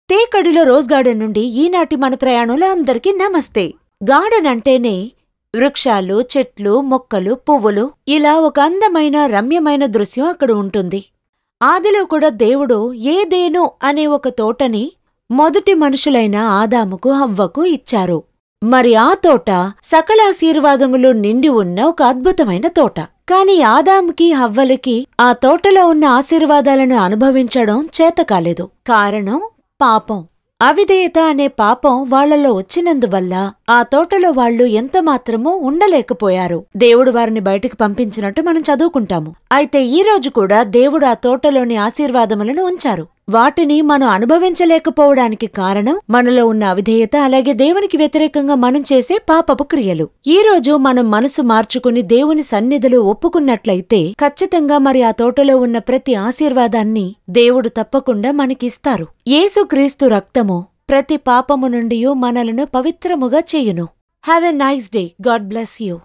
తేకడిలో rose garden నుండి ఈనాటి మన ప్రయాణంలో అందరికీ నమస్తే. గార్డెన్ అంటేనే వృక్షాలు, చెట్లు, మొక్కలు, పువ్వులు, ఇలా ఒక అందమైన రమ్యమైన దృశ్యం అక్కడ ఉంటుంది. ఆదిలో కూడా దేవుడు ఏదేను అనే ఒక తోటని మొదటి మనుషులైన ఆదాముకు, హవ్వకు ఇచ్చారు. మరి ఆ తోట సకల ఆశీర్వాదములు నిండి ఉన్న ఒక అద్భుతమైన తోట. కాని ఆదాముకి, హవ్వలకి ఆ తోటలో ఉన్న ఆశీర్వాదాలను అనుభవించడం చేతకాలేదు. కారణం పాపం. అవిధేయత అనే పాపం వాళ్లలో వచ్చినందువల్ల ఆ తోటలో వాళ్లు ఎంతమాత్రమూ ఉండలేకపోయారు. దేవుడు వారిని బయటికి పంపించినట్టు మనం చదువుకుంటాము. అయితే ఈ రోజు కూడా దేవుడు ఆ తోటలోని ఆశీర్వాదములను ఉంచారు. వాటిని మనం అనుభవించలేకపోవడానికి కారణం మనలో ఉన్న అవిధేయత, అలాగే దేవునికి వ్యతిరేకంగా మనం చేసే పాపపు క్రియలు. ఈ రోజు మనం మనసు మార్చుకుని దేవుని సన్నిధిలో ఒప్పుకున్నట్లయితే ఖచ్చితంగా మరి ఆ తోటలో ఉన్న ప్రతి ఆశీర్వాదాన్ని దేవుడు తప్పకుండా మనకిస్తారు. యేసుక్రీస్తు రక్తము ప్రతి పాపము నుండి మనలను పవిత్రముగా చేయును. Have a nice day. God bless you.